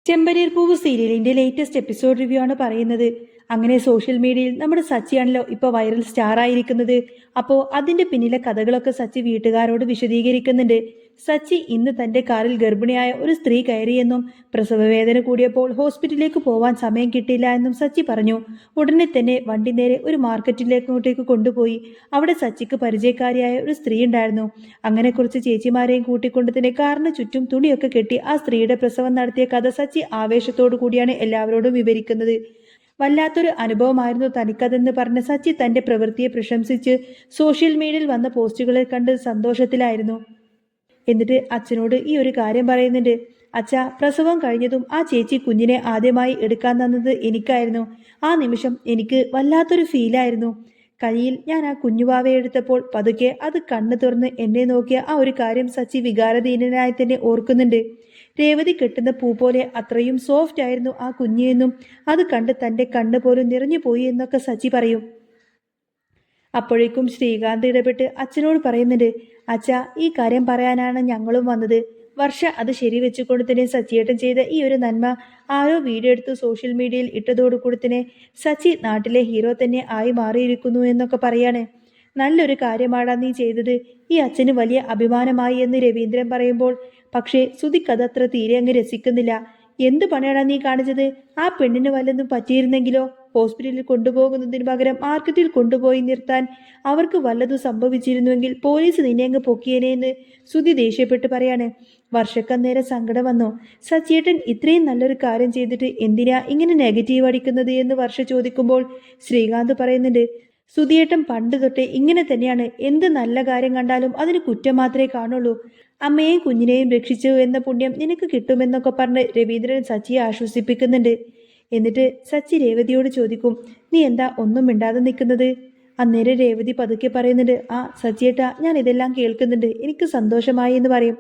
ചെമ്പനീർ പൂവ് സീരിയലിന്റെ latest episode review ആണ് പറയുന്നത്. അങ്ങനെ സോഷ്യൽ മീഡിയയിൽ നമ്മുടെ സച്ചിയാണല്ലോ ഇപ്പൊ വൈറൽ സ്റ്റാർ ആയിരിക്കുന്നത്. അപ്പോ അതിന്റെ പിന്നിലെ കഥകളൊക്കെ സച്ചി വീട്ടുകാരോട് വിശദീകരിക്കുന്നുണ്ട്. സച്ചി ഇന്ന് തന്റെ കാറിൽ ഗർഭിണിയായ ഒരു സ്ത്രീ കയറിയെന്നും പ്രസവവേദന കൂടിയപ്പോൾ ഹോസ്പിറ്റലിലേക്ക് പോവാൻ സമയം കിട്ടിയില്ല എന്നും സച്ചി പറഞ്ഞു. ഉടനെ തന്നെ വണ്ടി നേരെ ഒരു മാർക്കറ്റിലേക്കോട്ടേക്ക് കൊണ്ടുപോയി. അവിടെ സച്ചിക്ക് പരിചയക്കാരിയായ ഒരു സ്ത്രീ ഉണ്ടായിരുന്നു. അങ്ങനെ കുറച്ച് ചേച്ചിമാരെയും കൂട്ടിക്കൊണ്ട് തന്നെ കാറിന് ചുറ്റും തുണിയൊക്കെ കെട്ടി ആ സ്ത്രീയുടെ പ്രസവം നടത്തിയ കഥ സച്ചി ആവേശത്തോടു കൂടിയാണ് എല്ലാവരോടും വിവരിക്കുന്നത്. വല്ലാത്തൊരു അനുഭവമായിരുന്നു തനിക്കതെന്ന് പറഞ്ഞ സച്ചി തന്റെ പ്രവൃത്തിയെ പ്രശംസിച്ച് സോഷ്യൽ മീഡിയയിൽ വന്ന പോസ്റ്റുകളെ കണ്ട് സന്തോഷത്തിലായിരുന്നു. എന്നിട്ട് അച്ഛനോട് ഈ ഒരു കാര്യം പറയുന്നുണ്ട്. അച്ഛ, പ്രസവം കഴിഞ്ഞതും ആ ചേച്ചി കുഞ്ഞിനെ ആദ്യമായി എടുക്കാൻ തന്നത് എനിക്കായിരുന്നു. ആ നിമിഷം എനിക്ക് വല്ലാത്തൊരു ഫീലായിരുന്നു. കയ്യിൽ ഞാൻ ആ കുഞ്ഞുവാവയെ എടുത്തപ്പോൾ പതുക്കെ അത് കണ്ണു തുറന്ന് എന്നെ നോക്കിയ ആ ഒരു കാര്യം സച്ചി വികാരധീനനായി തന്നെ ഓർക്കുന്നുണ്ട്. രേവതി കെട്ടുന്ന പൂ പോലെ അത്രയും സോഫ്റ്റ് ആയിരുന്നു ആ കുഞ്ഞെന്നും അത് കണ്ട് തന്റെ കണ്ണ് പോലും നിറഞ്ഞു പോയി എന്നൊക്കെ സച്ചി പറയും. അപ്പോഴേക്കും ശ്രീകാന്ത് ഇടപെട്ട് അച്ഛനോട് പറയുന്നുണ്ട്. അച്ഛ, ഈ കാര്യം പറയാനാണ് ഞങ്ങളും വന്നത്. വർഷ അത് ശരിവെച്ചുകൊണ്ട് തന്നെ സച്ചിയേട്ടൻ ചെയ്ത ഈ ഒരു നന്മ ആരോ വീഡിയോ എടുത്ത് സോഷ്യൽ മീഡിയയിൽ ഇട്ടതോടുകൂടി തന്നെ സച്ചി നാട്ടിലെ ഹീറോ തന്നെ ആയി മാറിയിരിക്കുന്നു എന്നൊക്കെ പറയാണ്. നല്ലൊരു കാര്യമാടാ നീ ചെയ്തത്. ഈ അച്ഛന് വലിയ അഭിമാനമായി എന്ന് രവീന്ദ്രൻ പറയുമ്പോൾ പക്ഷേ സുധിക്കതത്ര തീരെ അങ്ങ് രസിക്കുന്നില്ല. എന്ത് പണിയാടാ നീ കാണിച്ചത്? ആ പെണ്ണിന് വല്ലതും പറ്റിയിരുന്നെങ്കിലോ? ഹോസ്പിറ്റലിൽ കൊണ്ടുപോകുന്നതിന് പകരം മാർക്കറ്റിൽ കൊണ്ടുപോയി നിർത്താൻ അവർക്ക് വല്ലതും സംഭവിച്ചിരുന്നുവെങ്കിൽ പോലീസ് നിന്നെ അങ്ങ് പൊക്കിയേനെന്ന് സുധി ദേഷ്യപ്പെട്ട് പറയാണ്. വർഷക്കന്നേരം സങ്കടം വന്നു. സച്ചിയേട്ടൻ ഇത്രയും നല്ലൊരു കാര്യം ചെയ്തിട്ട് എന്തിനാ ഇങ്ങനെ നെഗറ്റീവ് അടിക്കുന്നത് എന്ന് വർഷ ചോദിക്കുമ്പോൾ ശ്രീകാന്ത് പറയുന്നുണ്ട്. സുധിയേട്ടൻ പണ്ട് തൊട്ടേ ഇങ്ങനെ തന്നെയാണ്. എന്ത് നല്ല കാര്യം കണ്ടാലും അതിന് കുറ്റം മാത്രമേ കാണുള്ളൂ. അമ്മയെയും കുഞ്ഞിനെയും രക്ഷിച്ചു എന്ന പുണ്യം നിനക്ക് കിട്ടുമെന്നൊക്കെ പറഞ്ഞ് രവീന്ദ്രൻ സച്ചിയെ ആശ്വസിപ്പിക്കുന്നുണ്ട്. എന്നിട്ട് സച്ചി രേവതിയോട് ചോദിക്കും, നീ എന്താ ഒന്നും മിണ്ടാതെ നിൽക്കുന്നത്? അന്നേരം രേവതി പതുക്കെ പറയുന്നുണ്ട്, ആ സച്ചിയേട്ടാ, ഞാൻ ഇതെല്ലാം കേൾക്കുന്നുണ്ട്, എനിക്ക് സന്തോഷമായി എന്ന് പറയും.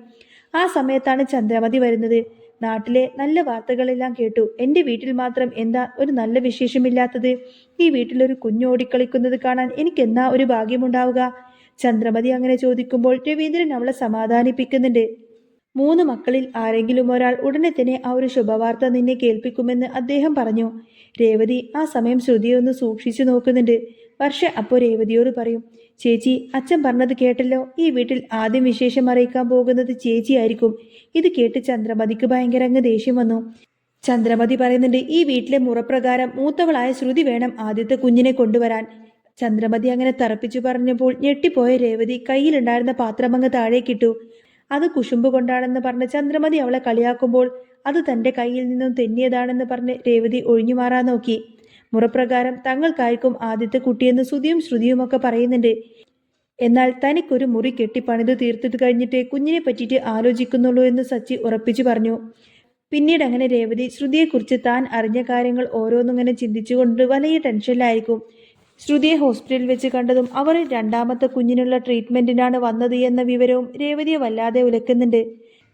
ആ സമയത്താണ് ചന്ദ്രമതി വരുന്നത്. നാട്ടിലെ നല്ല വാർത്തകളെല്ലാം കേട്ടു. എൻ്റെ വീട്ടിൽ മാത്രം എന്താ ഒരു നല്ല വിശേഷമില്ലാത്തത്? ഈ വീട്ടിലൊരു കുഞ്ഞ് ഓടിക്കളിക്കുന്നത് കാണാൻ എനിക്ക് എന്നാ ഒരു ഭാഗ്യമുണ്ടാവുക? ചന്ദ്രമതി അങ്ങനെ ചോദിക്കുമ്പോൾ രവീന്ദ്രൻ അവളെ സമാധാനിപ്പിക്കുന്നുണ്ട്. മൂന്ന് മക്കളിൽ ആരെങ്കിലും ഒരാൾ ഉടനെ തന്നെ ആ ഒരു ശുഭവാർത്ത നിന്നെ കേൾപ്പിക്കുമെന്ന് അദ്ദേഹം പറഞ്ഞു. രേവതി ആ സമയം ശ്രുതിയെ ഒന്ന് സൂക്ഷിച്ചു നോക്കുന്നുണ്ട്. വർഷ അപ്പോൾ രേവതിയോട് പറയും, ചേച്ചി, അച്ഛൻ പറഞ്ഞത് കേട്ടല്ലോ. ഈ വീട്ടിൽ ആദ്യം വിശേഷം അറിയിക്കാൻ പോകുന്നത് ചേച്ചിയായിരിക്കും. ഇത് കേട്ട് ചന്ദ്രമതിക്ക് ഭയങ്കര അങ്ങ് ദേഷ്യം വന്നു. ചന്ദ്രമതി പറയുന്നുണ്ട്, ഈ വീട്ടിലെ മുറപ്രകാരം മൂത്തവളായ ശ്രുതി വേണം ആദ്യത്തെ കുഞ്ഞിനെ കൊണ്ടുവരാൻ. ചന്ദ്രമതി അങ്ങനെ തറപ്പിച്ചു പറഞ്ഞപ്പോൾ ഞെട്ടിപ്പോയ രേവതി കയ്യിലുണ്ടായിരുന്ന പാത്രമങ്ങ് താഴേക്കിട്ടു. അത് കുശുമ്പ് കൊണ്ടാണെന്ന് പറഞ്ഞ് ചന്ദ്രമതി അവളെ കളിയാക്കുമ്പോൾ അത് തന്റെ കയ്യിൽ നിന്നും തെന്നിയതാണെന്ന് പറഞ്ഞ് രേവതി ഒഴിഞ്ഞു മാറാൻ നോക്കി. മുറപ്രകാരം തങ്ങൾക്കായിരിക്കും ആദ്യത്തെ കുട്ടിയെന്ന് ശ്രുതിയും ശ്രുതിയുമൊക്കെ പറയുന്നുണ്ട്. എന്നാൽ തനിക്കൊരു മുറി കെട്ടി പണിത് തീർത്തിട്ട് കഴിഞ്ഞിട്ട് കുഞ്ഞിനെ പറ്റിയിട്ട് ആലോചിക്കുന്നുള്ളൂ എന്ന് സച്ചി ഉറപ്പിച്ചു പറഞ്ഞു. പിന്നീട് അങ്ങനെ രേവതി ശ്രുതിയെക്കുറിച്ച് താൻ അറിഞ്ഞ കാര്യങ്ങൾ ഓരോന്നിങ്ങനെ ചിന്തിച്ചുകൊണ്ട് വലിയ ടെൻഷനിലായിരിക്കും. ശ്രുതിയെ ഹോസ്പിറ്റലിൽ വെച്ച് കണ്ടതും അവർ രണ്ടാമത്തെ കുഞ്ഞിനുള്ള ട്രീറ്റ്മെന്റിനാണ് വന്നത് എന്ന വിവരവും രേവതിയെ വല്ലാതെ ഉലക്കുന്നുണ്ട്.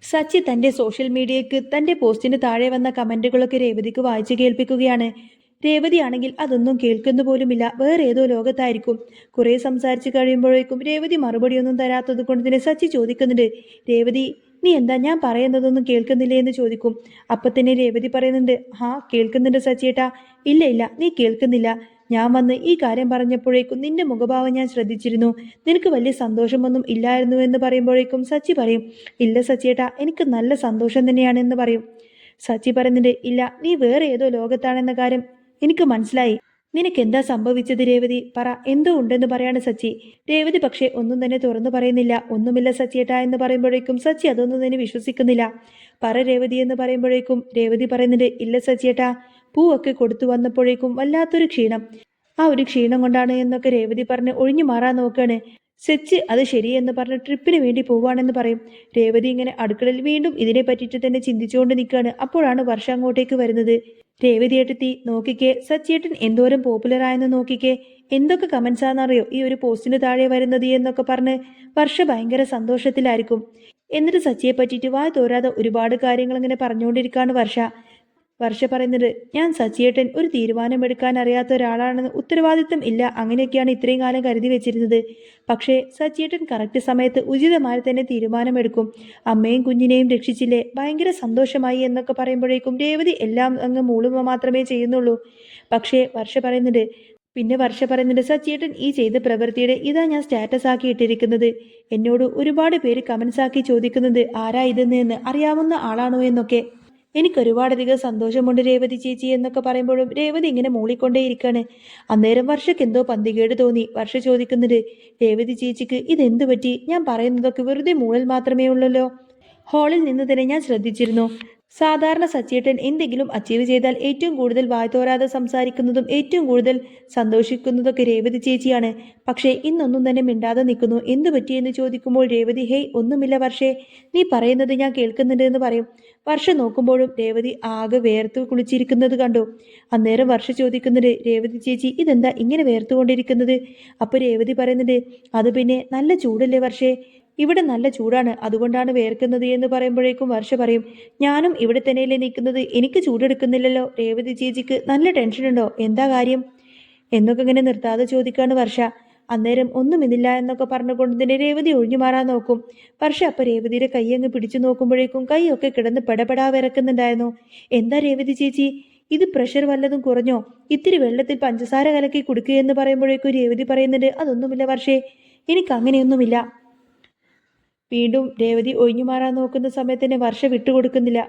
സച്ചി തന്റെ സോഷ്യൽ മീഡിയയ്ക്ക് തന്റെ പോസ്റ്റിന് താഴെ വന്ന കമന്റുകളൊക്കെ രേവതിക്ക് വായിച്ചു കേൾപ്പിക്കുകയാണ്. രേവതിയാണെങ്കിൽ അതൊന്നും കേൾക്കുന്നു പോലുമില്ല, വേറെ ഏതോ ലോകത്തായിരിക്കും. കുറെ സംസാരിച്ചു കഴിയുമ്പോഴേക്കും രേവതി മറുപടിയൊന്നും തരാത്തത് കൊണ്ട് തന്നെ സച്ചി ചോദിക്കുന്നുണ്ട്, രേവതി, നീ എന്താ ഞാൻ പറയുന്നതൊന്നും കേൾക്കുന്നില്ലേ എന്ന് ചോദിക്കും. അപ്പൊ തന്നെ രേവതി പറയുന്നുണ്ട്, ഹാ കേൾക്കുന്നുണ്ട് സച്ചിയേട്ടാ. ഇല്ല ഇല്ല, നീ കേൾക്കുന്നില്ല. ഞാൻ വന്ന് ഈ കാര്യം പറഞ്ഞപ്പോഴേക്കും നിന്റെ മുഖഭാവം ഞാൻ ശ്രദ്ധിച്ചിരുന്നു. നിനക്ക് വലിയ സന്തോഷമൊന്നും ഇല്ലായിരുന്നു എന്ന് പറയുമ്പോഴേക്കും സച്ചി പറയും, ഇല്ല സച്ചിയേട്ടാ, എനിക്ക് നല്ല സന്തോഷം തന്നെയാണ് എന്ന് പറയും. സച്ചി പറയുന്നുണ്ട്, ഇല്ല, നീ വേറെ ഏതോ ലോകത്താണെന്ന കാര്യം എനിക്ക് മനസ്സിലായി. നിനക്ക് എന്താ സംഭവിച്ചത് രേവതി? പറ, എന്തോ ഉണ്ടെന്ന് പറയാണ് സച്ചി. രേവതി പക്ഷെ ഒന്നും തന്നെ തുറന്നു പറയുന്നില്ല. ഒന്നുമില്ല സച്ചിയേട്ടാ എന്ന് പറയുമ്പോഴേക്കും സച്ചി അതൊന്നും തന്നെ വിശ്വസിക്കുന്നില്ല. പറ രേവതി എന്ന് പറയുമ്പോഴേക്കും രേവതി പറയുന്നുണ്ട്, ഇല്ല സച്ചിയേട്ടാ, പൂവൊക്കെ കൊടുത്തു വന്നപ്പോഴേക്കും വല്ലാത്തൊരു ക്ഷീണം. ആ ഒരു ക്ഷീണം കൊണ്ടാണ് എന്നൊക്കെ രേവതി പറഞ്ഞ് ഒഴിഞ്ഞു മാറാൻ നോക്കാണ്. സച്ചി അത് ശരിയെന്ന് പറഞ്ഞ് ട്രിപ്പിന് വേണ്ടി പോവാണെന്ന് പറയും. രേവതി ഇങ്ങനെ അടുക്കളയിൽ വീണ്ടും ഇതിനെ പറ്റിയിട്ട് തന്നെ ചിന്തിച്ചുകൊണ്ട് നിൽക്കുകയാണ്. അപ്പോഴാണ് വർഷ അങ്ങോട്ടേക്ക് വരുന്നത്. രേവതി ഏട്ടത്തി, നോക്കിക്കേ, സച്ചിയേട്ടൻ എന്തോരം പോപ്പുലർ ആയെന്ന് നോക്കിക്കേ. എന്തൊക്കെ കമന്റ്സ് ആണെന്നറിയോ ഈ ഒരു പോസ്റ്റിന് താഴെ വരുന്നത് എന്നൊക്കെ പറഞ്ഞ് വർഷ ഭയങ്കര സന്തോഷത്തിലായിരിക്കും. എന്നിട്ട് സച്ചിയെ പറ്റിയിട്ട് വായ തോരാതെ ഒരുപാട് കാര്യങ്ങൾ ഇങ്ങനെ പറഞ്ഞുകൊണ്ടിരിക്കുകയാണ് വർഷ. വർഷ പറയുന്നത് ഞാൻ സച്ചിയേട്ടൻ ഒരു തീരുമാനമെടുക്കാൻ അറിയാത്ത ഒരാളാണെന്ന് ഉത്തരവാദിത്തം ഇല്ല അങ്ങനെയൊക്കെയാണ് ഇത്രയും കാലം കരുതി വെച്ചിരുന്നത്. പക്ഷേ സച്ചിയേട്ടൻ കറക്റ്റ് സമയത്ത് ഉചിതമായി തന്നെ തീരുമാനമെടുക്കും. അമ്മയും കുഞ്ഞിനെയും രക്ഷിച്ചില്ലേ, ഭയങ്കര സന്തോഷമായി എന്നൊക്കെ പറയുമ്പോഴേക്കും രേവതി എല്ലാം അങ്ങ് മൂളുക മാത്രമേ ചെയ്യുന്നുള്ളൂ. പക്ഷേ വർഷ പറയുന്നുണ്ട് പിന്നെ വർഷ പറയുന്നുണ്ട് സച്ചിയേട്ടൻ ഈ ചെയ്ത പ്രവൃത്തിയുടെ ഇതാ ഞാൻ സ്റ്റാറ്റസ് ആക്കി ഇട്ടിരിക്കുന്നത്. എന്നോട് ഒരുപാട് പേര് കമൻസ് ആക്കി ചോദിക്കുന്നുണ്ട് ആരാ ഇതെന്ന് അറിയാവുന്ന ആളാണോ എന്നൊക്കെ. എനിക്ക് ഒരുപാടധികം സന്തോഷമുണ്ട് രേവതി ചേച്ചി എന്നൊക്കെ പറയുമ്പോഴും രേവതി ഇങ്ങനെ മൂളിക്കൊണ്ടേയിരിക്കാണ്. അന്നേരം വർഷയ്ക്ക് എന്തോ പന്തികേട് തോന്നി. വർഷ ചോദിക്കുന്നത് രേവതി ചേച്ചിക്ക് ഇതെന്തു പറ്റി? ഞാൻ പറയുന്നതൊക്കെ വെറുതെ മൂളൽ മാത്രമേ ഉള്ളല്ലോ. ഹാളിൽ നിന്ന് തന്നെ ഞാൻ ശ്രദ്ധിച്ചിരുന്നു. സാധാരണ സച്ചേട്ടൻ എന്തെങ്കിലും അച്ചീവ് ചെയ്താൽ ഏറ്റവും കൂടുതൽ വായ്ത്തോരാതെ സംസാരിക്കുന്നതും ഏറ്റവും കൂടുതൽ സന്തോഷിക്കുന്നതൊക്കെ രേവതി ചേച്ചിയാണ്. പക്ഷേ ഇന്നൊന്നും തന്നെ മിണ്ടാതെ നിൽക്കുന്നു. എന്തു പറ്റിയെന്ന് ചോദിക്കുമ്പോൾ രേവതി ഹേയ് ഒന്നുമില്ല വർഷേ, നീ പറയുന്നത് ഞാൻ കേൾക്കുന്നുണ്ട് എന്ന് പറയും. വർഷ നോക്കുമ്പോഴും രേവതി ആകെ വേർത്ത് കുളിച്ചിരിക്കുന്നത് കണ്ടു. അന്നേരം വർഷ ചോദിക്കുന്നുണ്ട് രേവതി ചേച്ചി ഇതെന്താ ഇങ്ങനെ വേർത്തുകൊണ്ടിരിക്കുന്നത്? അപ്പോൾ രേവതി പറയുന്നുണ്ട് അത് പിന്നെ നല്ല ചൂടല്ലേ വർഷേ, ഇവിടെ നല്ല ചൂടാണ് അതുകൊണ്ടാണ് വേർക്കുന്നത് എന്ന് പറയുമ്പോഴേക്കും വർഷ പറയും ഞാനും ഇവിടെ തന്നെയല്ലേ നിൽക്കുന്നത്, എനിക്ക് ചൂടെടുക്കുന്നില്ലല്ലോ. രേവതി ചേച്ചിക്ക് നല്ല ടെൻഷനുണ്ടോ, എന്താ കാര്യം എന്നൊക്കെ ഇങ്ങനെ നിർത്താതെ ചോദിക്കാണ് വർഷ. അന്നേരം ഒന്നുമില്ല എന്നൊക്കെ പറഞ്ഞുകൊണ്ട് തന്നെ രേവതി ഒഴിഞ്ഞു മാറാൻ നോക്കും. വർഷ അപ്പൊ രേവതിയുടെ കൈ അങ്ങ് പിടിച്ചു നോക്കുമ്പോഴേക്കും കൈയൊക്കെ കിടന്ന് പെടപെടാ വിറക്കുന്നുണ്ടായിരുന്നു. എന്താ രേവതി ചേച്ചി, ഇത് പ്രഷർ വല്ലതും കുറഞ്ഞോ? ഇത്തിരി വെള്ളത്തിൽ പഞ്ചസാര കലക്കി കുടിക്കുക എന്ന് പറയുമ്പോഴേക്കും രേവതി പറയുന്നുണ്ട് അതൊന്നുമില്ല വർഷേ, എനിക്ക് അങ്ങനെയൊന്നുമില്ല. വീണ്ടും രേവതി ഒഴിഞ്ഞു മാറാൻ നോക്കുന്ന സമയത്ത് തന്നെ വർഷ വിട്ടുകൊടുക്കുന്നില്ല.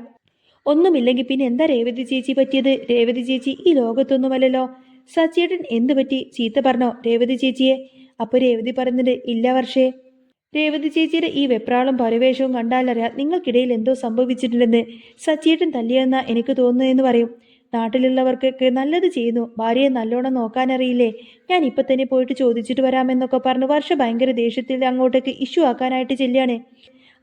ഒന്നുമില്ലെങ്കിൽ പിന്നെ എന്താ രേവതി ചേച്ചി പറ്റിയത്? രേവതി ചേച്ചി ഈ ലോകത്തൊന്നുമല്ലല്ലോ. സച്ചിയേട്ടൻ എന്ത് പറ്റി, ചീത്ത പറഞ്ഞോ രേവതി ചേച്ചിയെ? അപ്പൊ രേവതി പറയുന്നുണ്ട് ഇല്ല വർഷേ, രേവതി ചേച്ചിയുടെ ഈ വെപ്രാളും പരിവേഷവും കണ്ടാലറിയാം നിങ്ങൾക്കിടയിൽ എന്തോ സംഭവിച്ചിട്ടുണ്ടെന്ന്. സച്ചിയേട്ടൻ തല്ലിയെന്നാ എനിക്ക് തോന്നുന്നതെന്ന് പറയും. നാട്ടിലുള്ളവർക്കൊക്കെ നല്ലത് ചെയ്യുന്നു, ഭാര്യയെ നല്ലോണം നോക്കാനറിയില്ലേ, ഞാൻ ഇപ്പൊ തന്നെ പോയിട്ട് ചോദിച്ചിട്ട് വരാമെന്നൊക്കെ പറഞ്ഞ് വർഷ ഭയങ്കര ദേഷ്യത്തിൽ അങ്ങോട്ടേക്ക് ഇഷ്യൂ ആക്കാനായിട്ട് ചെല്ലുകയാണ്.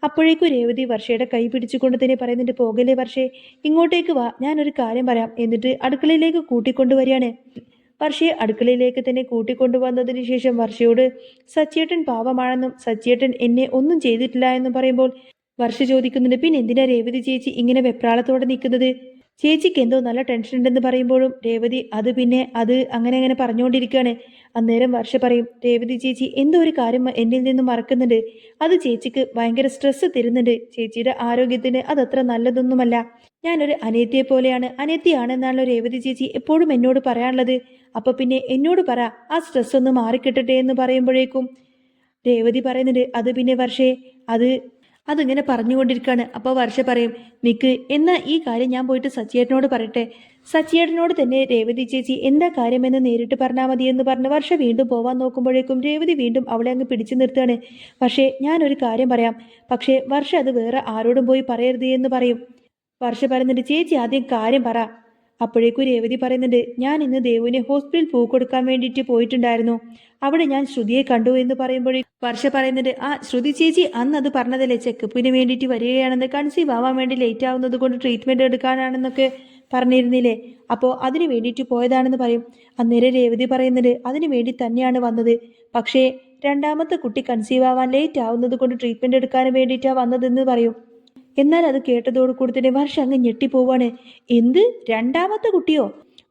അപ്പോഴേക്കും രേവതി വർഷയുടെ കൈ പിടിച്ചുകൊണ്ട് തന്നെ പറയുന്നുണ്ട് പോകല്ലേ വർഷേ, ഇങ്ങോട്ടേക്ക് വാ, ഞാനൊരു കാര്യം പറയാം. എന്നിട്ട് അടുക്കളയിലേക്ക് കൂട്ടിക്കൊണ്ടുവരികയാണ്. വർഷയെ അടുക്കളയിലേക്ക് തന്നെ കൂട്ടിക്കൊണ്ടുവന്നതിന് ശേഷം വർഷയോട് സച്ചിയേട്ടൻ പാവമാണെന്നും സച്ചിയേട്ടൻ എന്നെ ഒന്നും ചെയ്തിട്ടില്ല എന്നും പറയുമ്പോൾ വർഷ ചോദിക്കുന്നുണ്ട് പിന്നെ എന്തിനാ രേവതി ചേച്ചി ഇങ്ങനെ വെപ്രാളത്തോടെ നിൽക്കുന്നത്? ചേച്ചിക്ക് എന്തോ നല്ല ടെൻഷൻ ഉണ്ടെന്ന് പറയുമ്പോഴും രേവതി അത് പിന്നെ അത് അങ്ങനെ അങ്ങനെ പറഞ്ഞുകൊണ്ടിരിക്കുകയാണ്. അന്നേരം വർഷ പറയും രേവതി ചേച്ചി എന്തോ ഒരു കാര്യം എന്നിൽ നിന്നും മറക്കുന്നുണ്ട്, അത് ചേച്ചിക്ക് ഭയങ്കര സ്ട്രെസ് തരുന്നുണ്ട്, ചേച്ചിയുടെ ആരോഗ്യത്തിന് അതത്ര നല്ലതൊന്നുമല്ല. ഞാനൊരു അനിയത്തിയെ പോലെയാണ്, അനിയത്തിയാണെന്നാണല്ലോ രേവതി ചേച്ചി എപ്പോഴും എന്നോട് പറയാനുള്ളത്. അപ്പൊ പിന്നെ എന്നോട് പറ, ആ സ്ട്രെസ് ഒന്ന് മാറിക്കിട്ടട്ടെ എന്ന് പറയുമ്പോഴേക്കും രേവതി പറയുന്നുണ്ട് അത് പിന്നെ വർഷേ, അത് അതിങ്ങനെ പറഞ്ഞുകൊണ്ടിരിക്കുകയാണ്. അപ്പോൾ വർഷ പറയും നിക്ക്, എന്നാ ഈ കാര്യം ഞാൻ പോയിട്ട് സച്ചിയേട്ടനോട് പറയട്ടെ. സച്ചിയേട്ടനോട് തന്നെ രേവതി ചേച്ചി എന്താ കാര്യമെന്ന് നേരിട്ട് പറഞ്ഞാൽ മതി എന്ന് പറഞ്ഞ് വർഷ വീണ്ടും പോവാൻ നോക്കുമ്പോഴേക്കും രേവതി വീണ്ടും അവളെ അങ്ങ് പിടിച്ചു നിർത്തുകയാണ്. പക്ഷേ ഞാനൊരു കാര്യം പറയാം, പക്ഷേ വർഷ അത് വേറെ ആരോടും പോയി പറയരുത് എന്ന് പറയും. വർഷ പറയുന്നുണ്ട് ചേച്ചി ആദ്യം കാര്യം പറ. അപ്പോഴേക്കും രേവതി പറയുന്നുണ്ട് ഞാൻ ഇന്ന് ദേവുവിനെ ഹോസ്പിറ്റലിൽ പൂ കൊടുക്കാൻ വേണ്ടിയിട്ട് പോയിട്ടുണ്ടായിരുന്നു, അവിടെ ഞാൻ ശ്രുതിയെ കണ്ടു എന്ന് പറയുമ്പോഴേ വർഷ പറയുന്നുണ്ട് ആ ശ്രുതി ചേച്ചി അന്ന് അത് പറഞ്ഞതല്ലേ ചെക്കപ്പിന് വേണ്ടിയിട്ട് വരികയാണെന്ന്, കൺസീവ് ആവാൻ വേണ്ടി ലേറ്റ് ആവുന്നത് കൊണ്ട് ട്രീറ്റ്മെൻറ്റ് എടുക്കാനാണെന്നൊക്കെ പറഞ്ഞിരുന്നില്ലേ, അപ്പോൾ അതിന് വേണ്ടിയിട്ട് പോയതാണെന്ന് പറയും. അന്നേരം രേവതി പറയുന്നുണ്ട് അതിന് വേണ്ടി തന്നെയാണ് വന്നത്, പക്ഷേ രണ്ടാമത്തെ കുട്ടി കൺസീവ് ആവാൻ ലേറ്റ് ആവുന്നത് കൊണ്ട് ട്രീറ്റ്മെൻറ്റ് എടുക്കാൻ വേണ്ടിയിട്ടാണ് വന്നതെന്ന് പറയും. എന്നാൽ അത് കേട്ടതോടുകൂടി തന്നെ വർഷ അങ്ങ് ഞെട്ടിപ്പോവാണ്. എന്ത്, രണ്ടാമത്തെ കുട്ടിയോ?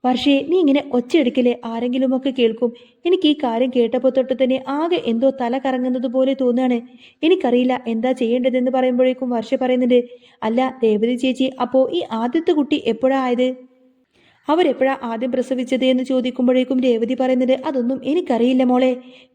വർഷയെ നീ ഇങ്ങനെ ഒച്ചയെടുക്കലേ, ആരെങ്കിലുമൊക്കെ കേൾക്കും. എനിക്ക് ഈ കാര്യം കേട്ടപ്പോൾ തൊട്ട് തന്നെ ആകെ എന്തോ തല കറങ്ങുന്നത് പോലെ തോന്നുകയാണ്, എനിക്കറിയില്ല എന്താ ചെയ്യേണ്ടതെന്ന് പറയുമ്പോഴേക്കും വർഷ പറയുന്നുണ്ട് അല്ല രേവതി ചേച്ചി, അപ്പോൾ ഈ ആദ്യത്തെ കുട്ടി എപ്പോഴാ ആയത്, അവരെപ്പോഴാ ആദ്യം പ്രസവിച്ചത് എന്ന് ചോദിക്കുമ്പോഴേക്കും രേവതി പറയുന്നത് അതൊന്നും എനിക്കറിയില്ല മോളെ,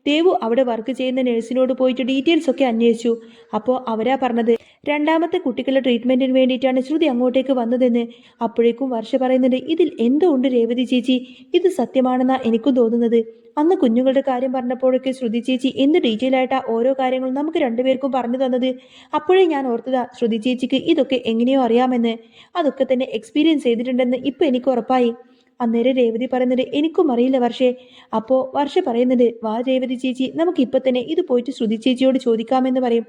ദേവു അവിടെ വർക്ക് ചെയ്യുന്ന നഴ്സിനോട് പോയിട്ട് ഡീറ്റെയിൽസ് ഒക്കെ അന്വേഷിച്ചു, അപ്പോൾ അവരാ പറഞ്ഞത് രണ്ടാമത്തെ കുട്ടികളുടെ ട്രീറ്റ്മെന്റിന് വേണ്ടിയിട്ടാണ് ശ്രുതി അങ്ങോട്ടേക്ക് വന്നതെന്ന്. അപ്പോഴേക്കും വർഷ പറയുന്നുണ്ട് ഇതിൽ എന്തോ ഉണ്ട് രേവതി ചേച്ചി, ഇത് സത്യമാണെന്നാ എനിക്കും തോന്നുന്നത്. അന്ന് കുഞ്ഞുങ്ങളുടെ കാര്യം പറഞ്ഞപ്പോഴൊക്കെ ശ്രുതി ചേച്ചി എന്ത് ഡീറ്റെയിൽ ആയിട്ടാ ഓരോ കാര്യങ്ങളും നമുക്ക് രണ്ടുപേർക്കും പറഞ്ഞു തന്നത്. അപ്പോഴേ ഞാൻ ഓർത്തതാ ശ്രുതി ചേച്ചിക്ക് ഇതൊക്കെ എങ്ങനെയോ അറിയാമെന്ന്, അതൊക്കെ തന്നെ എക്സ്പീരിയൻസ് ചെയ്തിട്ടുണ്ടെന്ന് ഇപ്പൊ എനിക്ക് ഉറപ്പായി. അന്നേരം രേവതി പറയുന്നത് എനിക്കും അറിയില്ല വർഷേ. അപ്പോൾ വർഷ പറയുന്നുണ്ട് വാ രേവതി ചേച്ചി, നമുക്ക് ഇപ്പൊ തന്നെ ഇത് പോയിട്ട് ശ്രുതി ചേച്ചിയോട് ചോദിക്കാമെന്ന് പറയും.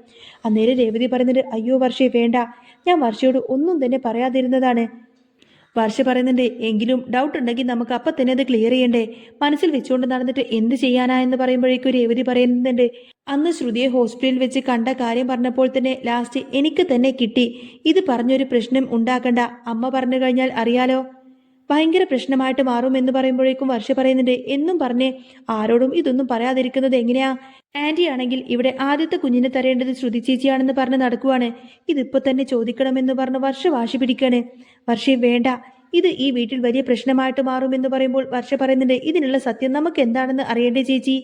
അന്നേരം രേവതി പറയുന്നത് അയ്യോ വർഷേ വേണ്ട, ഞാൻ വർഷയോട് ഒന്നും തന്നെ പറയാതിരുന്നതാണ്. വർഷ പറയുന്നുണ്ട് എങ്കിലും ഡൗട്ട് ഉണ്ടെങ്കിൽ നമുക്ക് അപ്പം തന്നെ അത് ക്ലിയർ ചെയ്യണ്ടേ, മനസ്സിൽ വെച്ചുകൊണ്ട് നടന്നിട്ട് എന്ത് ചെയ്യാനാ എന്ന് പറയുമ്പോഴേക്കും രേവതി പറയുന്നുണ്ട് അന്ന് ശ്രുതിയെ ഹോസ്പിറ്റലിൽ വെച്ച് കണ്ട കാര്യം പറഞ്ഞപ്പോൾ തന്നെ ലാസ്റ്റ് എനിക്ക് തന്നെ കിട്ടി, ഇത് പറഞ്ഞൊരു പ്രശ്നം ഉണ്ടാക്കണ്ട, അമ്മ പറഞ്ഞു കഴിഞ്ഞാൽ അറിയാലോ ഭയങ്കര പ്രശ്നമായിട്ട് മാറും എന്ന് പറയുമ്പോഴേക്കും വർഷ പറയുന്നുണ്ട് എന്നും പറഞ്ഞ് ആരോടും ഇതൊന്നും പറയാതിരിക്കുന്നത് എങ്ങനെയാ, ആന്റി ആണെങ്കിൽ ഇവിടെ ആദ്യത്തെ കുഞ്ഞിനെ തരേണ്ടത് ശ്രുതി ചേച്ചിയാണെന്ന് പറഞ്ഞ് നടക്കുവാണ്, ഇതിപ്പോ തന്നെ ചോദിക്കണമെന്ന് പറഞ്ഞ് വർഷ വാശി പിടിക്കാണ്. വർഷേ വേണ്ട, ഇത് ഈ വീട്ടിൽ വലിയ പ്രശ്നമായിട്ട് മാറും എന്ന് പറയുമ്പോൾ വർഷ പറയുന്നുണ്ട് ഇതിനുള്ള സത്യം നമുക്ക് എന്താണെന്ന് അറിയേണ്ടേ ചേച്ചി,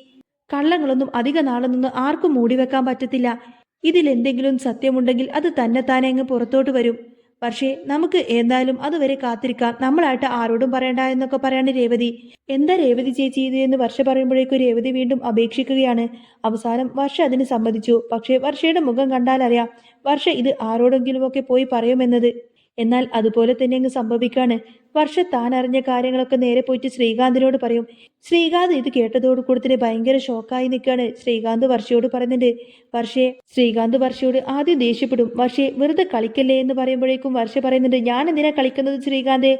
കള്ളങ്ങളൊന്നും അധിക നാളൊന്നും ആർക്കും മൂടിവെക്കാൻ പറ്റത്തില്ല, ഇതിൽ എന്തെങ്കിലും സത്യമുണ്ടെങ്കിൽ അത് തന്നെത്താനെ അങ്ങ് പുറത്തോട്ട് വരും. പക്ഷേ നമുക്ക് എന്തായാലും അതുവരെ കാത്തിരിക്കാം, നമ്മളായിട്ട് ആരോടും പറയണ്ട എന്നൊക്കെ പറയാണ് രേവതി. എന്താ രേവതി ചേച്ചി ഇത് എന്ന് വർഷ പറയുമ്പോഴേക്കും രേവതി വീണ്ടും അപേക്ഷിക്കുകയാണ്. അവസാനം വർഷ അതിന് സമ്മതിച്ചു. പക്ഷേ വർഷയുടെ മുഖം കണ്ടാലറിയാം വർഷ ഇത് ആരോടെങ്കിലുമൊക്കെ പോയി പറയുമെന്നത്. എന്നാൽ അതുപോലെ തന്നെ അങ്ങ് സംഭവിക്കാണ്. വർഷ താൻ അറിഞ്ഞ കാര്യങ്ങളൊക്കെ നേരെ പോയിട്ട് ശ്രീകാന്തിനോട് പറയും. ശ്രീകാന്ത് ഇത് കേട്ടതോട് കൂടത്തിന് ഭയങ്കര ഷോക്കായി നിൽക്കാണ്. ശ്രീകാന്ത് വർഷയോട് പറയുന്നുണ്ട് ശ്രീകാന്ത് വർഷയോട് ആദ്യം ദേഷ്യപ്പെടും, വർഷേ വെറുതെ കളിക്കല്ലേ എന്ന് പറയുമ്പോഴേക്കും വർഷ പറയുന്നുണ്ട് ഞാൻ എന്തിനാ കളിക്കുന്നത് ശ്രീകാന്തേ,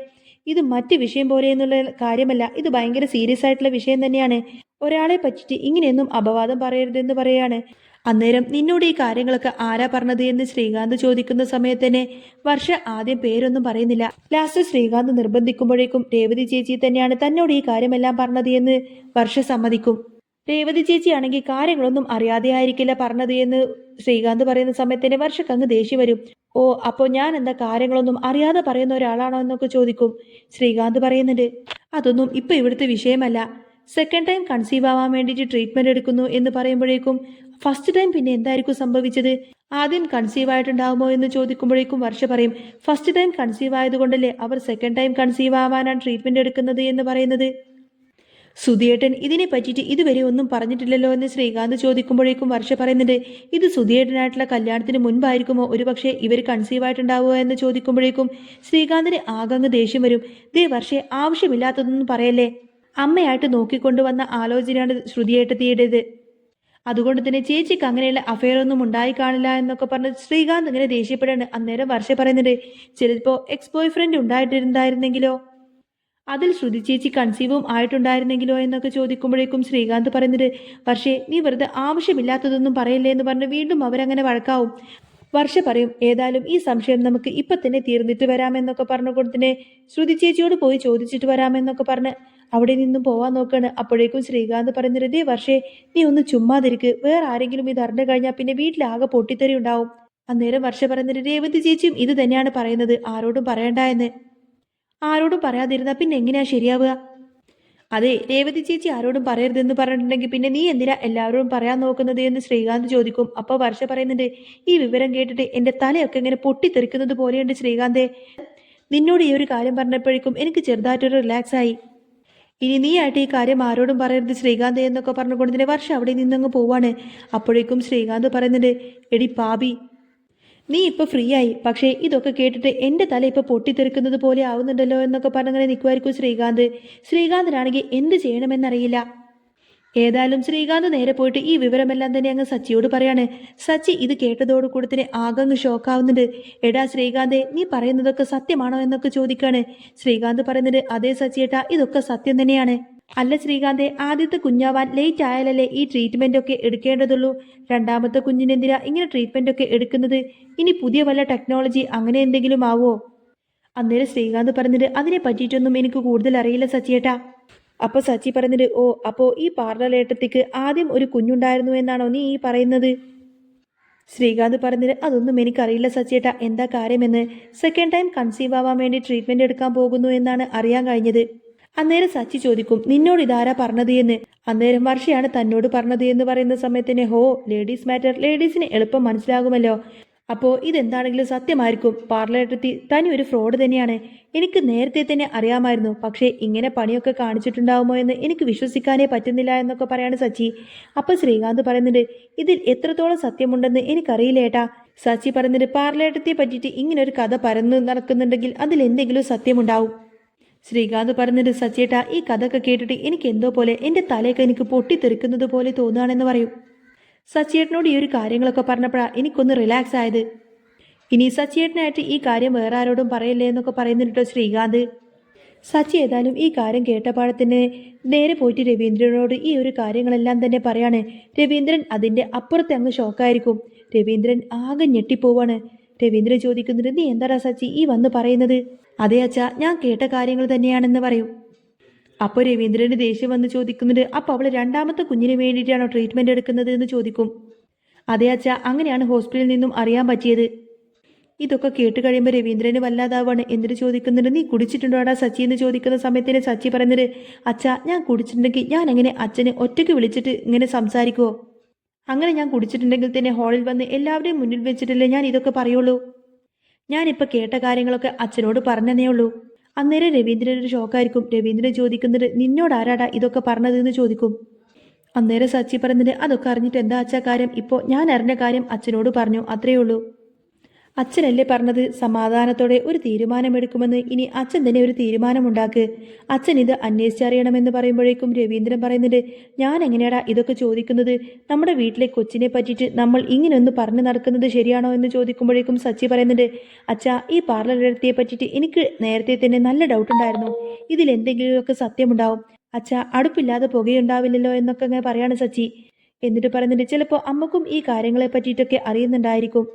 ഇത് മറ്റ് വിഷയം പോലെ എന്നുള്ള കാര്യമല്ല, ഇത് ഭയങ്കര സീരിയസ് ആയിട്ടുള്ള വിഷയം തന്നെയാണ്, ഒരാളെ പറ്റിയിട്ട് ഇങ്ങനെയൊന്നും അപവാദം പറയരുതെന്ന് പറയാണ്. അന്നേരം നിന്നോട് ഈ കാര്യങ്ങളൊക്കെ ആരാ പറഞ്ഞത് എന്ന് ശ്രീകാന്ത് ചോദിക്കുന്ന സമയത്ത് തന്നെ വർഷ ആദ്യം പേരൊന്നും പറയുന്നില്ല. ലാസ്റ്റ് ശ്രീകാന്ത് നിർബന്ധിക്കുമ്പോഴേക്കും രേവതി ചേച്ചി തന്നെയാണ് തന്നോട് ഈ കാര്യമെല്ലാം പറഞ്ഞത് എന്ന് വർഷ സമ്മതിക്കും. രേവതി ചേച്ചി ആണെങ്കിൽ കാര്യങ്ങളൊന്നും അറിയാതെ ആയിരിക്കില്ല പറഞ്ഞത് എന്ന് ശ്രീകാന്ത് പറയുന്ന സമയത്ത് തന്നെ വർഷക്ക് അങ്ങ് ദേഷ്യം വരും. ഓ അപ്പോൾ ഞാൻ എന്താ കാര്യങ്ങളൊന്നും അറിയാതെ പറയുന്ന ഒരാളാണോ എന്നൊക്കെ ചോദിക്കും. ശ്രീകാന്ത് പറയുന്നുണ്ട് അതൊന്നും ഇപ്പൊ ഇവിടുത്തെ വിഷയമല്ല, സെക്കൻഡ് ടൈം കൺസീവ് ആവാൻ വേണ്ടിയിട്ട് ട്രീറ്റ്മെന്റ് എടുക്കുന്നു എന്ന് പറയുമ്പോഴേക്കും ഫസ്റ്റ് ടൈം പിന്നെ എന്തായിരിക്കും സംഭവിച്ചത്, ആദ്യം കൺസീവ് ആയിട്ടുണ്ടാവുമോ എന്ന് ചോദിക്കുമ്പോഴേക്കും വർഷ പറയും ഫസ്റ്റ് ടൈം കൺസീവ് ആയതുകൊണ്ടല്ലേ അവർ സെക്കൻഡ് ടൈം കൺസീവ് ആവാനാണ് ട്രീറ്റ്മെന്റ് എടുക്കുന്നത് എന്ന് പറയുന്നത്. സുധിയേട്ടൻ ഇതിനെ പറ്റിയിട്ട് ഇതുവരെ ഒന്നും പറഞ്ഞിട്ടില്ലല്ലോ എന്ന് ശ്രീകാന്ത് ചോദിക്കുമ്പോഴേക്കും വർഷ പറയുന്നുണ്ട് ഇത് സുധിയേട്ടനായിട്ടുള്ള കല്യാണത്തിന് മുൻപായിരിക്കുമോ ഒരുപക്ഷെ ഇവർ കൺസീവ് ആയിട്ടുണ്ടാവുക എന്ന് ചോദിക്കുമ്പോഴേക്കും ശ്രീകാന്തിന് ആകങ്ങ് ദേഷ്യം വരും. ദേ വർഷേ ആവശ്യമില്ലാത്തതൊന്നും പറയല്ലേ, അമ്മയായിട്ട് നോക്കിക്കൊണ്ടുവന്ന ആലോചനയാണ് ശ്രുതിയേട്ടത്തിയുടേത്, അതുകൊണ്ട് തന്നെ ചേച്ചിക്ക് അങ്ങനെയുള്ള അഫയർ ഒന്നും ഉണ്ടായി കാണില്ല എന്നൊക്കെ പറഞ്ഞ് ശ്രീകാന്ത് ഇങ്ങനെ ദേഷ്യപ്പെടാണ്. അന്നേരം വർഷ പറയുന്നുണ്ട് ചിലപ്പോ എക്സ് ബോയ് ഫ്രണ്ട് ഉണ്ടായിട്ടുണ്ടായിരുന്നെങ്കിലോ, അതിൽ ശ്രുതി ചേച്ചി കൺസീവും ആയിട്ടുണ്ടായിരുന്നെങ്കിലോ എന്നൊക്കെ ചോദിക്കുമ്പോഴേക്കും ശ്രീകാന്ത് പറയുന്നത് വർഷേ നീ വെറുതെ ആവശ്യമില്ലാത്തതൊന്നും പറയല്ലേ എന്ന് പറഞ്ഞ് വീണ്ടും അവരങ്ങനെ വഴക്കാവും. വർഷ പറയും ഏതായാലും ഈ സംശയം നമുക്ക് ഇപ്പൊ തന്നെ തീർന്നിട്ട് വരാമെന്നൊക്കെ പറഞ്ഞുകൊണ്ട് തന്നെ ശ്രുതി ചേച്ചിയോട് പോയി ചോദിച്ചിട്ട് വരാമെന്നൊക്കെ പറഞ്ഞ് അവിടെ നിന്നും പോവാൻ നോക്കാണ്. അപ്പോഴേക്കും ശ്രീകാന്ത് പറയുന്നത് ദേ വർഷേ നീ ഒന്ന് ചുമ്മാതിരിക്ക്, വേറെ ആരെങ്കിലും ഇത് അറിഞ്ഞു കഴിഞ്ഞാൽ പിന്നെ വീട്ടിലാകെ പൊട്ടിത്തെറി ഉണ്ടാവും. അന്നേരം വർഷ പറയുന്നത് രേവതി ചേച്ചിയും ഇത് തന്നെയാണ് പറയുന്നത്, ആരോടും പറയണ്ട എന്ന്. ആരോടും പറയാതിരുന്നാ പിന്നെ എങ്ങനെയാ ശരിയാവുക, അതെ രേവതി ചേച്ചി ആരോടും പറയരുതെന്ന് പറഞ്ഞിട്ടുണ്ടെങ്കിൽ പിന്നെ നീ എന്തിനാ എല്ലാവരോടും പറയാൻ നോക്കുന്നത് എന്ന് ശ്രീകാന്ത് ചോദിക്കും. അപ്പൊ വർഷ പറയുന്നുണ്ട് ഈ വിവരം കേട്ടിട്ട് എന്റെ തലയൊക്കെ ഇങ്ങനെ പൊട്ടിത്തെറിക്കുന്നത് പോലെയുണ്ട് ശ്രീകാന്തേ, നിന്നോട് ഈ ഒരു കാര്യം പറഞ്ഞപ്പോഴേക്കും എനിക്ക് ചെറുതായിട്ടൊരു റിലാക്സ് ആയി, ഇനി നീ ആയിട്ട് ഈ കാര്യം ആരോടും പറയരുത് ശ്രീകാന്ത് എന്നൊക്കെ പറഞ്ഞുകൊണ്ട് തന്നെ വർഷം അവിടെ നിന്നങ്ങ് പോവാണ്. അപ്പോഴേക്കും ശ്രീകാന്ത് പറയുന്നുണ്ട് എടി പാപി നീ ഇപ്പൊ ഫ്രീ ആയി, പക്ഷേ ഇതൊക്കെ കേട്ടിട്ട് എന്റെ തല ഇപ്പൊ പൊട്ടിത്തെറിക്കുന്നത് പോലെ ആവുന്നുണ്ടല്ലോ എന്നൊക്കെ പറഞ്ഞങ്ങനെ നിൽക്കുമായിരിക്കും ശ്രീകാന്ത്. ശ്രീകാന്തിനാണെങ്കിൽ എന്ത് ചെയ്യണമെന്നറിയില്ല. ഏതായാലും ശ്രീകാന്ത് നേരെ പോയിട്ട് ഈ വിവരമെല്ലാം തന്നെ അങ്ങ് സച്ചിയോട് പറയാണ്. സച്ചി ഇത് കേട്ടതോടു കൂടെ തന്നെ ആകങ്ങ് ഷോക്കാവുന്നുണ്ട്. എടാ ശ്രീകാന്തേ നീ പറയുന്നതൊക്കെ സത്യമാണോ എന്നൊക്കെ ചോദിക്കാണ്. ശ്രീകാന്ത് പറയുന്നത് അതേ സച്ചിയേട്ടാ ഇതൊക്കെ സത്യം തന്നെയാണ്. അല്ല ശ്രീകാന്തേ ആദ്യത്തെ കുഞ്ഞാവാൻ ലേറ്റ് ആയാലല്ലേ ഈ ട്രീറ്റ്മെന്റ് ഒക്കെ എടുക്കേണ്ടതുള്ളൂ, രണ്ടാമത്തെ കുഞ്ഞിനെന്തിനാ ഇങ്ങനെ ട്രീറ്റ്മെന്റ് ഒക്കെ എടുക്കുന്നത്, ഇനി പുതിയ വല്ല ടെക്നോളജി അങ്ങനെ എന്തെങ്കിലും ആവോ. അന്നേരം ശ്രീകാന്ത് പറഞ്ഞിട്ട് അതിനെ പറ്റിയിട്ടൊന്നും എനിക്ക് കൂടുതൽ അറിയില്ല സച്ചിയേട്ടാ. അപ്പൊ സച്ചി പറഞ്ഞിട്ട് ഓ അപ്പോ ഈ പാർലലേട്ടത്തിക്ക് ആദ്യം ഒരു കുഞ്ഞുണ്ടായിരുന്നു എന്നാണോ നീ ഈ പറയുന്നത്. ശ്രീകാന്ത് പറഞ്ഞിട്ട് അതൊന്നും എനിക്കറിയില്ല സച്ചിയേട്ടാ, എന്താ കാര്യമെന്ന്, സെക്കൻഡ് ടൈം കൺസീവ് ആവാൻ വേണ്ടി ട്രീറ്റ്മെന്റ് എടുക്കാൻ പോകുന്നു എന്നാണ് അറിയാൻ കഴിഞ്ഞത്. അന്നേരം സച്ചി ചോദിക്കും നിന്നോട് ഇതാരാ പറഞ്ഞത് എന്ന്. അന്നേരം വർഷയാണ് തന്നോട് പറഞ്ഞത് എന്ന് പറയുന്ന സമയത്തിന് ഹോ ലേഡീസ് മാറ്റർ, ലേഡീസിന് എളുപ്പം മനസ്സിലാകുമല്ലോ, അപ്പോൾ ഇതെന്താണെങ്കിലും സത്യമായിരിക്കും, പാർലറെത്തി തനി ഒരു ഫ്രോഡ് തന്നെയാണ്, എനിക്ക് നേരത്തെ തന്നെ അറിയാമായിരുന്നു, പക്ഷേ ഇങ്ങനെ പണിയൊക്കെ കാണിച്ചിട്ടുണ്ടാവുമോ എന്ന് എനിക്ക് വിശ്വസിക്കാനേ പറ്റുന്നില്ല എന്നൊക്കെ പറയാണ് സച്ചി. അപ്പൊ ശ്രീകാന്ത് പറയുന്നുണ്ട് ഇതിൽ എത്രത്തോളം സത്യമുണ്ടെന്ന് എനിക്കറിയില്ല ഏട്ടാ. സച്ചി പറയുന്നുണ്ട് പാർലറെത്തിയെ പറ്റിയിട്ട് ഇങ്ങനെ ഒരു കഥ പരന്നു നടക്കുന്നുണ്ടെങ്കിൽ അതിൽ എന്തെങ്കിലും സത്യമുണ്ടാവും. ശ്രീകാന്ത് പറഞ്ഞിട്ട് സച്ചിയേട്ടാ ഈ കഥയൊക്കെ കേട്ടിട്ട് എനിക്ക് എന്തോ പോലെ എൻ്റെ തലയൊക്കെ എനിക്ക് പൊട്ടിത്തെറിക്കുന്നത് പോലെ തോന്നുകയാണെന്ന് പറയും. സച്ചിയേട്ടനോട് ഈ ഒരു കാര്യങ്ങളൊക്കെ പറഞ്ഞപ്പോഴാണ് എനിക്കൊന്ന് റിലാക്സ് ആയത്. ഇനി സച്ചിയേട്ടനായിട്ട് ഈ കാര്യം വേറെ ആരോടും പറയല്ലേ എന്നൊക്കെ പറയുന്നുണ്ട് കേട്ടോ ശ്രീകാന്ത്. സച്ചി ഏതായാലും ഈ കാര്യം കേട്ടപാടെ തന്നെ നേരെ പോയിട്ട് രവീന്ദ്രനോട് ഈ ഒരു കാര്യങ്ങളെല്ലാം തന്നെ പറയാണ്. രവീന്ദ്രൻ അതിൻ്റെ അപ്പുറത്തെ അങ്ങ് ഷോക്കായിരിക്കും. രവീന്ദ്രൻ ആകെ ഞെട്ടിപ്പോവാണ്. രവീന്ദ്രൻ ചോദിക്കുന്നുണ്ട്, നീ എന്താടാ സച്ചി ഈ വന്ന് പറയുന്നത്? അതേ അച്ഛാ, ഞാൻ കേട്ട കാര്യങ്ങൾ തന്നെയാണെന്ന് പറയും. അപ്പോൾ രവീന്ദ്രന് ദേഷ്യം വന്ന് ചോദിക്കുന്നുണ്ട്, അപ്പോൾ അവൾ രണ്ടാമത്തെ കുഞ്ഞിന് വേണ്ടിയിട്ടാണോ ട്രീറ്റ്മെൻറ്റ് എടുക്കുന്നത് എന്ന് ചോദിക്കും. അതേ അച്ഛാ, അങ്ങനെയാണ് ഹോസ്പിറ്റലിൽ നിന്നും അറിയാൻ പറ്റിയത്. ഇതൊക്കെ കേട്ട് കഴിയുമ്പോൾ രവീന്ദ്രന് വല്ലാതാവാണ്. എന്നിട്ട് ചോദിക്കുന്നുണ്ട്, നീ കുടിച്ചിട്ടുണ്ടോടാ സച്ചി എന്ന് ചോദിക്കുന്ന സമയത്തിന് സച്ചി പറയുന്നത്, അച്ഛാ ഞാൻ കുടിച്ചിട്ടുണ്ടെങ്കിൽ ഞാൻ എങ്ങനെ അച്ഛനെ ഒറ്റയ്ക്ക് വിളിച്ചിട്ട് ഇങ്ങനെ സംസാരിക്കുമോ? അങ്ങനെ ഞാൻ കുടിച്ചിട്ടുണ്ടെങ്കിൽ തന്നെ ഹാളിൽ വന്ന് എല്ലാവരുടെയും മുന്നിൽ വെച്ചിട്ടല്ലേ ഞാൻ ഇതൊക്കെ പറയുള്ളൂ. ഞാനിപ്പോൾ കേട്ട കാര്യങ്ങളൊക്കെ അച്ഛനോട് പറഞ്ഞതേ ഉള്ളൂ. അന്നേരം രവീന്ദ്രൻ ഒരു ഷോക്കായിരിക്കും. രവീന്ദ്രൻ ചോദിക്കുന്നുണ്ട്, നിന്നോട് ആരാടാ ഇതൊക്കെ പറഞ്ഞതെന്ന് ചോദിക്കും. അന്നേരം സച്ചി പറയുന്നത്, അതൊക്കെ അറിഞ്ഞിട്ട് എന്താ അച്ഛാ കാര്യം? ഇപ്പോൾ ഞാൻ അറിഞ്ഞ കാര്യം അച്ഛനോട് പറഞ്ഞു, അത്രയേ ഉള്ളൂ. അച്ഛനല്ലേ പറഞ്ഞത് സമാധാനത്തോടെ ഒരു തീരുമാനമെടുക്കുമെന്ന്? ഇനി അച്ഛൻ തന്നെ ഒരു തീരുമാനമുണ്ടാക്ക്. അച്ഛൻ ഇത് അന്വേഷിച്ചറിയണമെന്ന് പറയുമ്പോഴേക്കും രവീന്ദ്രൻ പറയുന്നുണ്ട്, ഞാൻ എങ്ങനെയാടാ ഇതൊക്കെ ചോദിക്കുന്നത്? നമ്മുടെ വീട്ടിലെ കൊച്ചിനെ പറ്റിയിട്ട് നമ്മൾ ഇങ്ങനെയൊന്ന് പറഞ്ഞു നടക്കുന്നത് ശരിയാണോ എന്ന് ചോദിക്കുമ്പോഴേക്കും സച്ചി പറയുന്നുണ്ട്, അച്ഛാ ഈ പാർലർ എടുത്തിയെ പറ്റിയിട്ട് എനിക്ക് നേരത്തെ തന്നെ നല്ല ഡൗട്ട് ഉണ്ടായിരുന്നു. ഇതിലെന്തെങ്കിലുമൊക്കെ സത്യമുണ്ടാവും. അച്ഛാ അടുപ്പില്ലാതെ പുകയുണ്ടാവില്ലല്ലോ എന്നൊക്കെ അങ്ങനെ പറയാണ് സച്ചി. എന്നിട്ട് പറയുന്നുണ്ട്, ചിലപ്പോൾ അമ്മക്കും ഈ കാര്യങ്ങളെ പറ്റിയിട്ടൊക്കെ അറിയുന്നുണ്ടായിരിക്കും.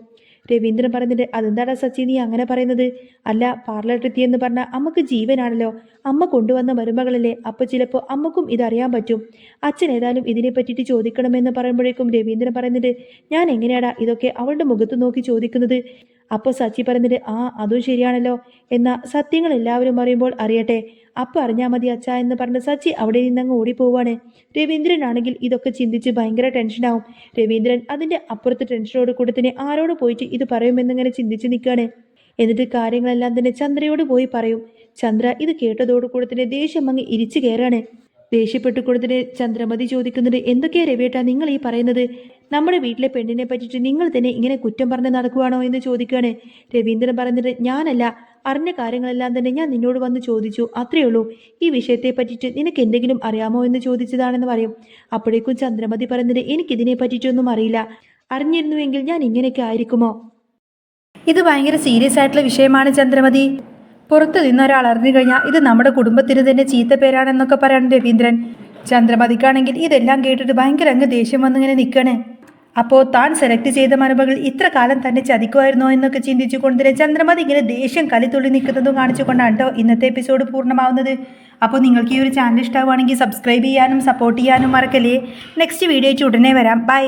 രവീന്ദ്രൻ പറഞ്ഞിട്ട്, അതെന്താടാ സച്ചി നീ അങ്ങനെ പറയുന്നത്? അല്ല, പാർലർ ട്രിത്തി എന്ന് പറഞ്ഞാൽ അമ്മക്ക് ജീവനാണല്ലോ. അമ്മ കൊണ്ടുവന്ന മരുമകളല്ലേ, അപ്പോൾ ചിലപ്പോൾ അമ്മക്കും ഇതറിയാൻ പറ്റും. അച്ഛൻ ഏതായാലും ഇതിനെ പറ്റിയിട്ട് ചോദിക്കണമെന്ന് പറയുമ്പോഴേക്കും രവീന്ദ്രൻ പറയുന്നത്, ഞാൻ എങ്ങനെയാടാ ഇതൊക്കെ അവളുടെ മുഖത്ത് നോക്കി ചോദിക്കുന്നത്? അപ്പോൾ സച്ചി പറഞ്ഞിട്ട്, ആ അതും ശരിയാണല്ലോ. എന്നാൽ സത്യങ്ങൾ എല്ലാവരും അറിയുമ്പോൾ അറിയട്ടെ, അപ്പം അറിഞ്ഞാൽ മതി അച്ഛാ എന്ന് പറഞ്ഞ് സച്ചി അവിടെ നിന്നങ്ങ് ഓടിപ്പോവാണ്. രവീന്ദ്രനാണെങ്കിൽ ഇതൊക്കെ ചിന്തിച്ച് ഭയങ്കര ടെൻഷനാവും. രവീന്ദ്രൻ അതിൻ്റെ അപ്പുറത്ത് ടെൻഷനോട് കൂടെ തന്നെ ആരോട് പോയിട്ട് ഇത് പറയുമെന്നിങ്ങനെ ചിന്തിച്ച് നിൽക്കുകയാണ്. എന്നിട്ട് കാര്യങ്ങളെല്ലാം തന്നെ ചന്ദ്രയോട് പോയി പറയും. ചന്ദ്ര ഇത് കേട്ടതോടുകൂടെ തന്നെ ദേഷ്യം അങ്ങ് ഇരിച്ചു കയറാണ്. ദേഷ്യപ്പെട്ടുകൊടുത്തിട്ട് ചന്ദ്രമതി ചോദിക്കുന്നത്, എന്തൊക്കെയാ രവിയേട്ടാ നിങ്ങൾ ഈ പറയുന്നത്? നമ്മുടെ വീട്ടിലെ പെണ്ണിനെ പറ്റിയിട്ട് നിങ്ങൾ തന്നെ ഇങ്ങനെ കുറ്റം പറഞ്ഞ് നടക്കുവാണോ എന്ന് ചോദിക്കുകയാണ്. രവീന്ദ്രൻ പറയുന്നത്, ഞാനല്ല, അറിഞ്ഞ കാര്യങ്ങളെല്ലാം തന്നെ ഞാൻ നിന്നോട് വന്ന് ചോദിച്ചു, അത്രയേ ഉള്ളൂ. ഈ വിഷയത്തെ പറ്റിയിട്ട് നിനക്ക് എന്തെങ്കിലും അറിയാമോ എന്ന് ചോദിച്ചതാണെന്ന് പറയും. അപ്പോഴേക്കും ചന്ദ്രമതി പറയുന്നത്, എനിക്കിതിനെ പറ്റിയിട്ടൊന്നും അറിയില്ല. അറിഞ്ഞിരുന്നുവെങ്കിൽ ഞാൻ ഇങ്ങനെയൊക്കെ ആയിരിക്കുമോ? ഇത് ഭയങ്കര സീരിയസ് ആയിട്ടുള്ള വിഷയമാണ് ചന്ദ്രമതി. പുറത്തു നിന്നൊരാൾ അറിഞ്ഞു കഴിഞ്ഞാൽ ഇത് നമ്മുടെ കുടുംബത്തിന് തന്നെ ചീത്ത പേരാണെന്നൊക്കെ പറയാണ് രവീന്ദ്രൻ. ചന്ദ്രമതിക്കാണെങ്കിൽ ഇതെല്ലാം കേട്ടിട്ട് ഭയങ്കര അങ്ങ് ദേഷ്യം വന്നിങ്ങനെ നിൽക്കണേ. അപ്പോൾ താൻ സെലക്ട് ചെയ്ത മരുമകൾ ഇത്ര കാലം തന്നെ ചതിക്കുമായിരുന്നോ എന്നൊക്കെ ചിന്തിച്ചുകൊണ്ട് തന്നെ ചന്ദ്രമതി ഇങ്ങനെ ദേഷ്യം കലിത്തുള്ളി നിൽക്കുന്നതും കാണിച്ചുകൊണ്ടാണ് കേട്ടോ ഇന്നത്തെ എപ്പിസോഡ് പൂർണ്ണമാവുന്നത്. അപ്പോൾ നിങ്ങൾക്ക് ഈ ഒരു ചാനൽ ഇഷ്ടമാവുകയാണെങ്കിൽ സബ്സ്ക്രൈബ് ചെയ്യാനും സപ്പോർട്ട് ചെയ്യാനും മറക്കല്ലേ. നെക്സ്റ്റ് വീഡിയോ ഉടനെ വരാം. ബൈ.